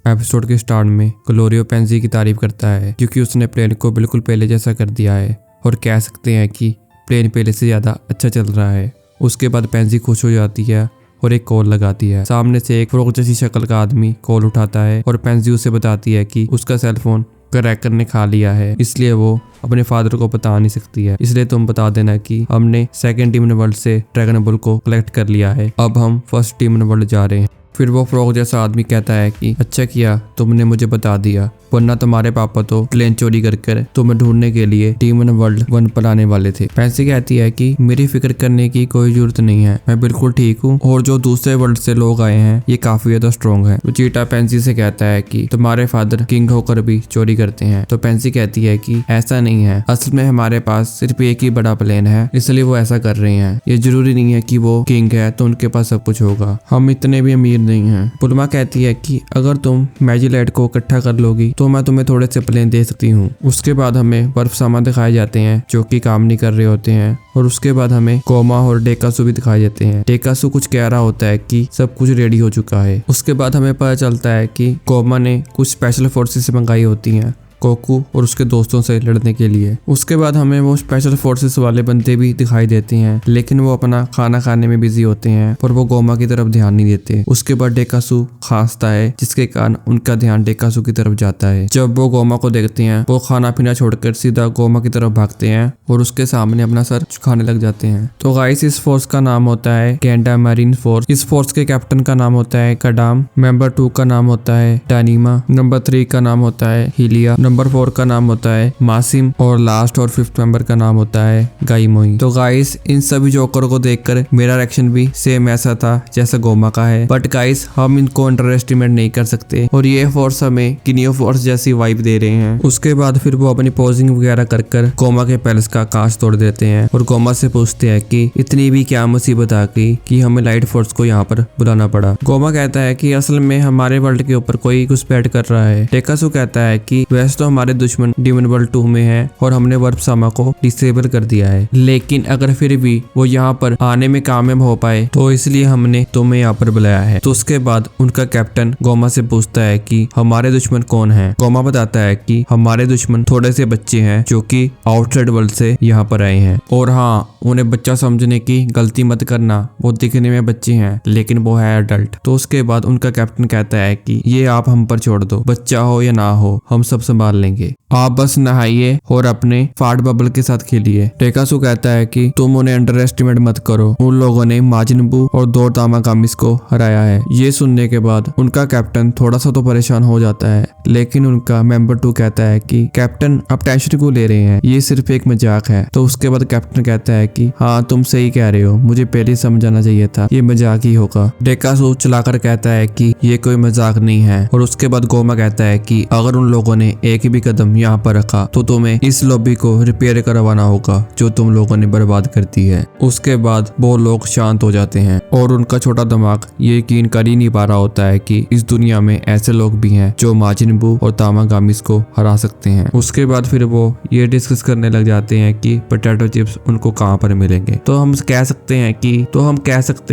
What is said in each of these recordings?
Episode के start में ग्लोरियो pansy की तारीफ करता है क्योंकि उसने प्लेन को बिल्कुल पहले जैसा कर दिया है और कह सकते हैं कि प्लेन पहले से ज्यादा अच्छा चल रहा है। उसके बाद पेंजी खुश हो जाती है और एक कॉल लगाती है। सामने से एक फ्रॉग जैसी शक्ल का आदमी कॉल उठाता है और पेंजी उसे बताती है कि उसका सेलफोन क्रैकर ने खा लिया है, इसलिए वो अपने फादर को बता नहीं सकती है। इसलिए तुम बता देना कि हमने सेकंड टीम वर्ल्ड से ड्रैगन बॉल को कलेक्ट कर लिया है, अब हम फर्स्ट टीम वर्ल्ड जा रहे हैं। फिर वो फ्रॉग जैसा आदमी कहता है कि अच्छा किया तुमने मुझे बता दिया, वरना तुम्हारे पापा तो प्लेन चोरी कर तुम्हें ढूंढने के लिए टीम वर्ल्ड 1 पर आने वाले थे। पेंसी कहती है कि मेरी फिक्र करने की कोई जरूरत नहीं है, मैं बिल्कुल ठीक हूँ और जो दूसरे वर्ल्ड से लोग आए हैं ये काफी ज्यादा स्ट्रॉन्ग है। चीटा पेंसी से कहता है कि तुम्हारे फादर किंग होकर भी चोरी करते हैं। तो पेंसी कहती है कि ऐसा नहीं है, असल में हमारे पास सिर्फ एक ही बड़ा प्लेन है, इसलिए वो ऐसा कर रहे हैं। ये जरूरी नहीं है कि वो किंग है तो उनके पास सब कुछ होगा, हम इतने भी अमीर नहीं है। पुलमा कहती है कि अगर तुम मैजिलाइट को इकट्ठा कर लोगी तो मैं तुम्हें थोड़े से प्लेन दे सकती हूँ। उसके बाद हमें बर्फ सामान दिखाए जाते हैं जो कि काम नहीं कर रहे होते हैं और उसके बाद हमें कोमा और डेकासु भी दिखाए जाते हैं। डेकासु कुछ कह रहा होता है कि सब कुछ रेडी हो चुका है। उसके बाद हमें पता चलता है कि कोमा ने कुछ स्पेशल फोर्सेस मंगाई होती हैं कोकू और उसके दोस्तों से लड़ने के लिए। उसके बाद हमें वो स्पेशल फोर्सेस वाले बंदे भी दिखाई देते हैं, लेकिन वो अपना खाना खाने में बिजी होते हैं और वो गोमा की तरफ ध्यान नहीं देते। उसके बाद डेकासु खांसता है जिसके कारण उनका ध्यान डेकासु की तरफ जाता है। जब वो गोमा को देखते हैं वो खाना पीना छोड़कर सीधा गोमा की तरफ भागते हैं और उसके सामने अपना सर खाने लग जाते हैं। तो गाइस इस फोर्स का नाम होता है गैंडा मैरीन फोर्स। इस फोर्स के कैप्टन का नाम होता है कडाम, मेंबर 2 का नाम होता है डानिमा, नंबर 3 का नाम होता है हिलिया, नंबर 4 का नाम होता है मासिम और लास्ट और 5th मेंबर का नाम होता है गाइमोई। तो गाइस इन सभी जोकर को देखकर मेरा रिएक्शन भी सेम ऐसा था जैसा गोमा का है, बट गाइस हम इनको अंडर एस्टिमेट नहीं कर सकते और ये फोर्स हमें किनियो फोर्स जैसी वाइब दे रहे हैं। उसके बाद फिर वो अपनी पोजिंग वगैरह कर गोमा के पैलेस का कांच तोड़ देते हैं और गोमा से पूछते हैं कि इतनी भी क्या मुसीबत आ गई कि हमें लाइट फोर्स को यहाँ पर बुलाना पड़ा। गोमा कहता है कि असल में हमारे वर्ल्ड के ऊपर कोई घुसपैठ कर रहा है। डेकासु कहता है कि वैसे तो हमारे दुश्मन डीमन वर्ल्ड 2 में है और हमने वर्प सामा को डिसेबल कर दिया है, लेकिन अगर फिर भी वो यहाँ पर आने में कामयाब हो पाए तो इसलिए हमने तुम्हें यहाँ पर बुलाया है। तो उसके बाद उनका कैप्टन गोमा से पूछता है कि हमारे दुश्मन कौन है। गोमा बताता है कि हमारे दुश्मन थोड़े से बच्चे हैं जो कि आउटसाइड वर्ल्ड से यहाँ पर आए हैं, और हाँ उन्हें बच्चा समझने की गलती मत करना, वो दिखने में बच्चे हैं लेकिन वो है अडल्ट। तो उसके बाद उनका कैप्टन कहता है कि ये आप हम पर छोड़ दो, बच्चा हो या ना हो हम सब संभाल लेंगे, आप बस नहाइए और अपने फाट बबल के साथ खेलिए। डेकासु कहता है कि तुम उन्हें अंडर एस्टिमेट मत करो, उन लोगों ने माजिनबू और 2 तामाकामिस को हराया है। ये सुनने के बाद उनका कैप्टन थोड़ा सा तो परेशान हो जाता है, लेकिन उनका मेंबर 2 कहता है कि कैप्टन आप टेंशन क्यों ले रहे हैं, ये सिर्फ एक मजाक है। तो उसके बाद कैप्टन कहता है कि हाँ तुम सही कह रहे हो, मुझे पहले समझाना चाहिए था, ये मजाक ही होगा। डेकासु चलाकर कहता है कि ये कोई मजाक नहीं है और उसके बाद गोमा कहता है कि अगर उन लोगों ने एक भी कदम यहाँ पर रखा तो तुम्हें इस लॉबी को रिपेयर करवाना होगा जो तुम लोगों ने बर्बाद कर दी है। उसके बाद वो लोग शांत हो जाते हैं और उनका छोटा दिमाग ये यकीन कर ही नहीं पा रहा होता है कि इस दुनिया में ऐसे लोग भी हैं जो माजिनबू और तामागामिस को हरा सकते हैं। उसके बाद फिर वो ये डिस्कस करने लग जाते हैं कि पोटैटो चिप्स उनको कहाँ पर मिलेंगे। तो हम कह सकते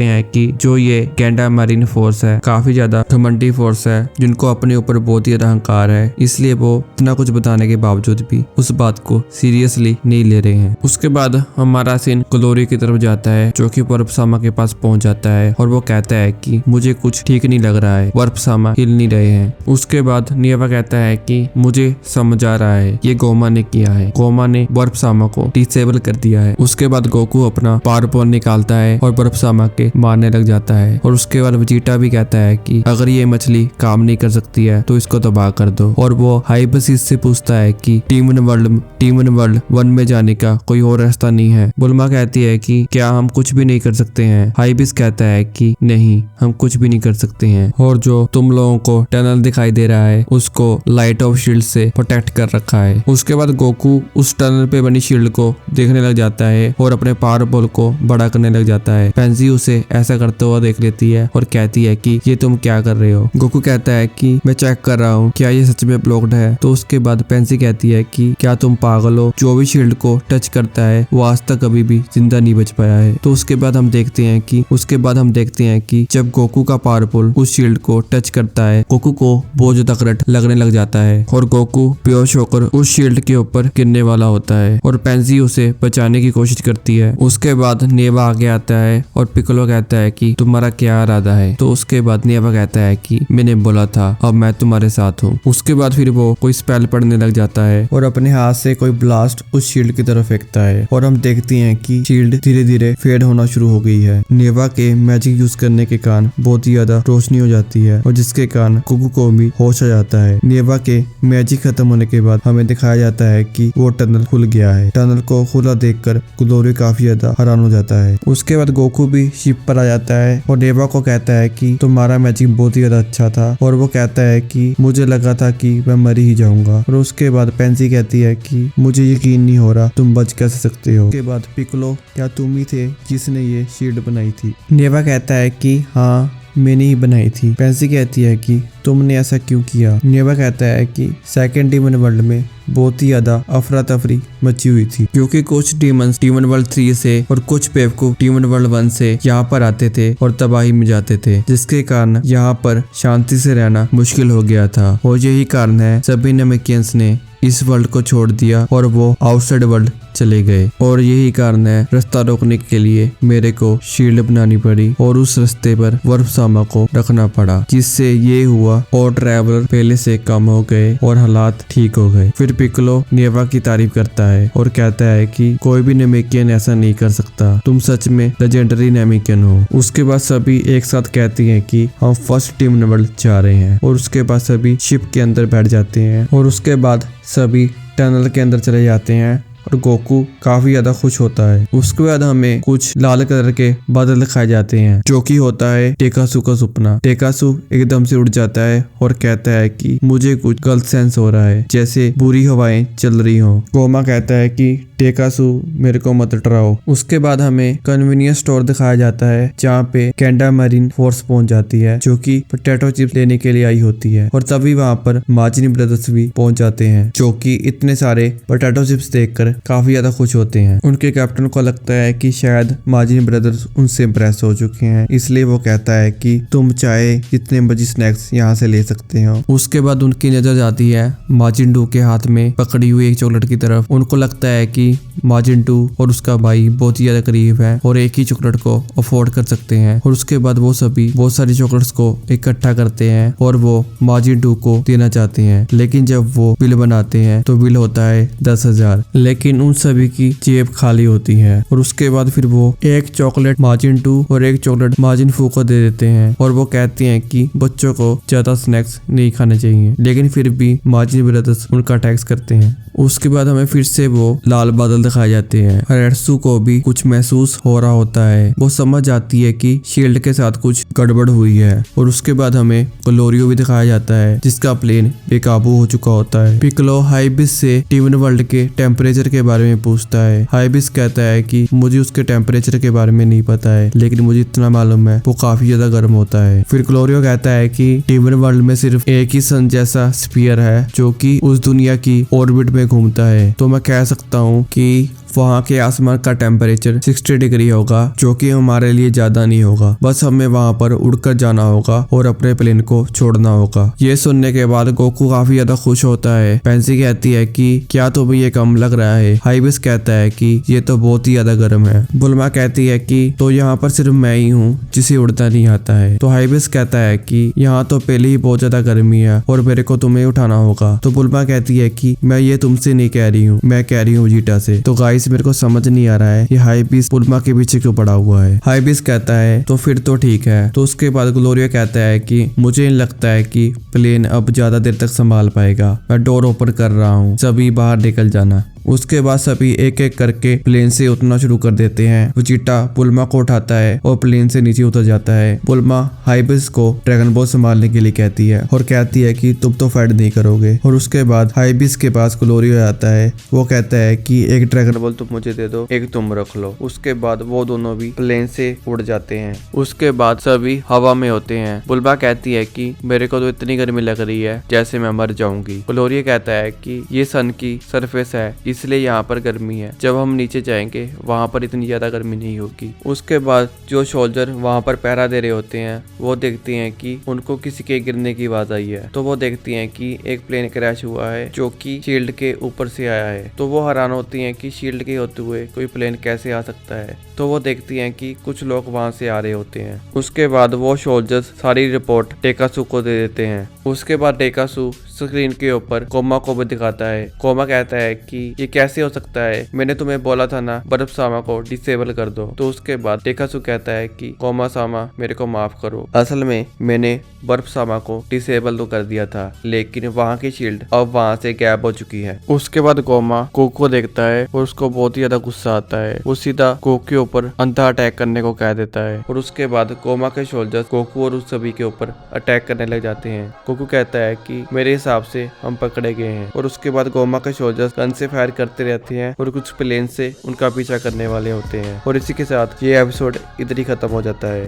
हैं कि जो ये गैंडा मैरीन फोर्स है काफी ज्यादा घमंडी फोर्स है जिनको अपने ऊपर बहुत ही अहंकार है, इसलिए वो इतना कुछ बताने के बावजूद भी उस बात को सीरियसली नहीं ले रहे हैं। उसके बाद हमारा सीन ग्लोरी की तरफ जाता है जो कि वर्प सामा के पास पहुंच जाता है और वो कहता है कि मुझे कुछ ठीक नहीं लग रहा है, वर्प सामा हिल नहीं रहे हैं। उसके बाद नियवा कहता है कि मुझे समझ आ रहा है ये गोमा ने किया है, गोमा ने वर्प सामा को डिसेबल कर दिया है। उसके बाद गोकू अपना पावर पॉइंट निकालता है और वर्प सामा के मारने लग जाता है और उसके बाद वेजिटा भी कहता है कि अगर ये मछली काम नहीं कर सकती है तो इसको तबाह कर दो। और वो हाइबसिस से पूछता है कि टीम वर्ल्ड 1 में जाने का कोई और रास्ता नहीं है। बुल्मा कहती है कि क्या हम कुछ भी नहीं कर सकते हैं। हाइबिस कहता है कि नहीं हम कुछ भी नहीं कर सकते हैं और जो तुम लोगों को टनल दिखाई दे रहा है उसको लाइट ऑफ शील्ड से प्रोटेक्ट कर रखा है। उसके बाद गोकू उस टनल पे बनी शील्ड को देखने लग जाता है और अपने पावर बॉल को बड़ा करने लग जाता है। पेंजी उसे ऐसा करते हुआ देख लेती है और कहती है कि ये तुम क्या कर रहे हो। गोकू कहता है कि मैं चेक कर रहा हूँ क्या ये सच में ब्लॉक्ड है। तो उसके बाद पेंसी कहती है कि क्या तुम पागल हो, जो भी शील्ड को टच करता है वो आज तक कभी भी जिंदा नहीं बच पाया है। तो उसके बाद हम देखते हैं कि जब गोकू का पावर पुल उस शील्ड को टच करता है, गोकू को बहुत ज्यादा करंट लगने लग जाता है और गोकू बेहोश होकर उस शील्ड के ऊपर गिरने वाला होता है और पेंसी उसे बचाने की कोशिश करती है। उसके बाद नेवा आगे आता है और पिकोलो कहता है कि तुम्हारा क्या इरादा है। तो उसके बाद नेवा कहता है कि मैंने बोला था अब मैं तुम्हारे साथ हूँ। उसके बाद फिर वो कोई स्पेल पढ़ने लग जाता है और अपने हाथ से कोई ब्लास्ट उस शील्ड की तरफ फेंकता है और हम देखते हैं कि शील्ड धीरे धीरे फेड होना शुरू हो गई है। नेवा के मैजिक यूज करने के कारण बहुत ही ज्यादा रोशनी हो जाती है और जिसके कारण गोकू को भी होश आ जाता है। नेवा के मैजिक खत्म होने के बाद हमें दिखाया जाता है कि वो टनल खुल गया है। टनल को खुला देखकर ग्लोरियो काफी ज्यादा हैरान हो जाता है। उसके बाद गोकू भी शिप पर आ जाता है और नेवा को कहता है कि तुम्हारा मैजिक बहुत ही ज्यादा अच्छा था और वो कहता है कि मुझे लगा था कि मैं मर ही जाऊंगा। और उसके बाद पेंसी कहती है कि मुझे यकीन नहीं हो रहा तुम बच कैसे सकते हो। उसके बाद पिकोलो क्या तुम ही थे जिसने ये शील्ड बनाई थी। नेवा कहता है कि हाँ मैंने ही बनाई थी। पेंसी कहती है कि तुमने ऐसा क्यों किया। नेवा कहता है कि सेकंड डीमन वर्ल्ड में बहुत ही ज्यादा अफरा तफरी मची हुई थी क्योंकि कुछ डीमंस डीमन वर्ल्ड 3 से और कुछ बेवकूफ डीमन वर्ल्ड 1 से यहाँ पर आते थे और तबाही में जाते थे, जिसके कारण यहाँ पर शांति से रहना मुश्किल हो गया था। और यही कारण है सभी नेमेकियंस ने इस वर्ल्ड को छोड़ दिया और वो आउटसाइड वर्ल्ड चले गए। और यही कारण है रास्ता रोकने के लिए मेरे को शील्ड बनानी पड़ी और उस रास्ते पर वर्फसामा को रखना पड़ा, जिससे ये हुआ और ट्रैवलर पहले से कम हो गए और हालात ठीक हो गए। फिर पिकोलो नेवा की तारीफ करता है और कहता है कि कोई भी नेमेकियन ऐसा नहीं कर सकता, तुम सच में लेजेंडरी नेमेकियन हो। उसके बाद सभी एक साथ कहती हैं कि हम फर्स्ट टीम वर्ल्ड जा रहे हैं और उसके बाद सभी शिप के अंदर बैठ जाते हैं और उसके बाद सभी टनल के अंदर चले जाते हैं और गोकू काफी ज्यादा खुश होता है। उसके बाद हमें कुछ लाल कलर के बादल दिखाए जाते हैं जो कि होता है टेकासू का सपना। टेकासू एकदम से उठ जाता है और कहता है कि मुझे कुछ गलत सेंस हो रहा है, जैसे बुरी हवाएं चल रही हो। गोमा कहता है कि टेकासू मेरे को मत डराओ। उसके बाद हमें कन्वीनियंस स्टोर दिखाया जाता है जहाँ पे कैंडा मरीन फोर्स पहुंच जाती है जो कि पोटैटो चिप्स लेने के लिए आई होती है और तभी वहाँ पर माजिनी ब्रदर्स भी पहुंच जाते हैं जो कि इतने सारे पोटैटो चिप्स देखकर काफी ज्यादा खुश होते हैं। उनके कैप्टन को लगता है कि शायद माजिनी ब्रदर्स उनसे इम्प्रेस हो चुके हैं, इसलिए वो कहता है कि तुम चाहे जितने मर्जी स्नैक्स यहाँ से ले सकते हो। उसके बाद उनकी नजर जाती है माजिन-डू के हाथ में पकड़ी हुई एक चॉकलेट की तरफ। उनको लगता है कि माजिन-डू और उसका भाई बहुत ही ज्यादा करीब है और एक ही चॉकलेट को अफोर्ड कर सकते हैं। और उसके बाद वो सभी बहुत सारी चॉकलेट्स को इकट्ठा करते हैं और वो माजिन-डू को देना चाहते हैं, लेकिन जब वो बिल बनाते हैं तो बिल होता है 10,000, लेकिन उन सभी की जेब खाली होती है। और उसके बाद फिर वो एक चॉकलेट माजिन-डू और एक चॉकलेट माजिन-फू को दे देते हैं और वो कहते हैं कि बच्चों को ज्यादा स्नैक्स नहीं खाने चाहिए, लेकिन फिर भी माजिन ब्रदर्स उनका टैक्स करते हैं। उसके बाद हमें फिर से वो लाल बादल दिखाए जाते हैं। रेट्सू को भी कुछ महसूस हो रहा होता है, वो समझ जाती है कि शील्ड के साथ कुछ गड़बड़ हुई है। और उसके बाद हमें ग्लोरियो भी दिखाया जाता है जिसका प्लेन बेकाबू हो चुका होता है। पिकोलो हाइबिस से डीमन वर्ल्ड के टेम्परेचर के बारे में पूछता है। हाइबिस कहता है कि मुझे उसके टेम्परेचर के बारे में नहीं पता है, लेकिन मुझे इतना मालूम है वो काफी ज्यादा गर्म होता है। फिर ग्लोरियो कहता है कि डीमन वर्ल्ड में सिर्फ एक ही सन जैसा स्फीयर है जो कि उस दुनिया की ऑर्बिट में घूमता है, तो मैं कह सकता हूँ कि वहाँ के आसमान का टेम्परेचर 60 डिग्री होगा, जो कि हमारे लिए ज्यादा नहीं होगा। बस हमें वहाँ पर उड़कर जाना होगा और अपने प्लेन को छोड़ना होगा। ये सुनने के बाद गोकू काफी ज्यादा खुश होता है। पेंसी कहती है कि क्या तुम्हें ये कम लग रहा है। हाइबिस कहता है कि ये तो बहुत ही ज्यादा गर्म है। बुल्मा कहती है कि तो यहाँ पर सिर्फ मैं ही हूँ जिसे उड़ता नहीं आता है। तो हाइबिस कहता है कि यहाँ तो पहले ही बहुत ज्यादा गर्मी है और मेरे को तुम्हें उठाना होगा। तो बुल्मा कहती है कि मैं ये तुमसे नहीं कह रही हूँ, मैं कह रही हूँ जीटा से। तो गाइस मेरे को समझ नहीं आ रहा है ये हाइबिस बुल्मा के पीछे क्यों पड़ा हुआ है। हाइबिस कहता है तो फिर तो ठीक है। तो उसके बाद ग्लोरियो कहता है कि मुझे लगता है कि प्लेन अब ज्यादा देर तक संभाल पाएगा, मैं डोर ओपन कर रहा हूँ, सभी बाहर निकल जाना। उसके बाद सभी एक एक करके प्लेन से उतरना शुरू कर देते हैं। वेजिटा बुल्मा को उठाता है और प्लेन से नीचे उतर जाता है। बुल्मा हाइबिस को ड्रैगन बॉल संभालने के लिए कहती है और कहती है कि तुम तो फाइट नहीं करोगे। और उसके बाद हाइबिस के पास ग्लोरियो आता है। वो कहता है कि एक ड्रैगन बॉल तुम मुझे दे दो, एक तुम रख लो। उसके बाद वो दोनों भी प्लेन से उड़ जाते हैं। उसके बाद सभी हवा में होते हैं। बुल्मा कहती है कि मेरे को तो इतनी गर्मी लग रही है जैसे मैं मर जाऊंगी। ग्लोरियो कहता है कि ये सन की सरफेस है इसलिए यहाँ पर गर्मी है, जब हम नीचे जाएंगे वहाँ पर इतनी ज्यादा गर्मी नहीं होगी। उसके बाद जो सोल्जर वहाँ पर पहरा दे रहे होते हैं वो देखते हैं कि उनको किसी के गिरने की आवाज आई है। तो वो देखती हैं कि एक प्लेन क्रैश हुआ है जो कि शील्ड के ऊपर से आया है। तो वो हैरान होती हैं कि शील्ड के होते हुए कोई प्लेन कैसे आ सकता है। तो वो देखती हैं कि कुछ लोग वहाँ से आ रहे होते हैं। उसके बाद वो सोल्जर्स सारी रिपोर्ट टेकासू को दे देते हैं। उसके बाद टेकासू स्क्रीन के ऊपर कोमा को भी दिखाता है। कोमा कहता है कि ये कैसे हो सकता है, मैंने तुम्हें बोला था ना बर्फ सामा को डिसेबल कर दो। तो उसके बाद टेकासू कहता है कि कोमा सामा मेरे को माफ करो, असल में मैंने बर्फ सामा को डिसेबल तो कर दिया था लेकिन वहाँ की शील्ड अब वहाँ से गैप हो चुकी है। उसके बाद कोमा कोको को देखता है और उसको बहुत ही ज्यादा गुस्सा आता है। वो सीधा कोको के ऊपर अंधा अटैक करने को कह देता है और उसके बाद कोमा के सोल्जर्स कोको और उस सभी के ऊपर अटैक करने लग जाते हैं। कोको कहता है कि मेरे हिसाब से हम पकड़े गए हैं। और उसके बाद कोमा के सोल्जर्स गन से फायर करते रहते हैं और कुछ प्लेन से उनका पीछा करने वाले होते हैं। और इसी के साथ ये एपिसोड इधर ही खत्म हो जाता है।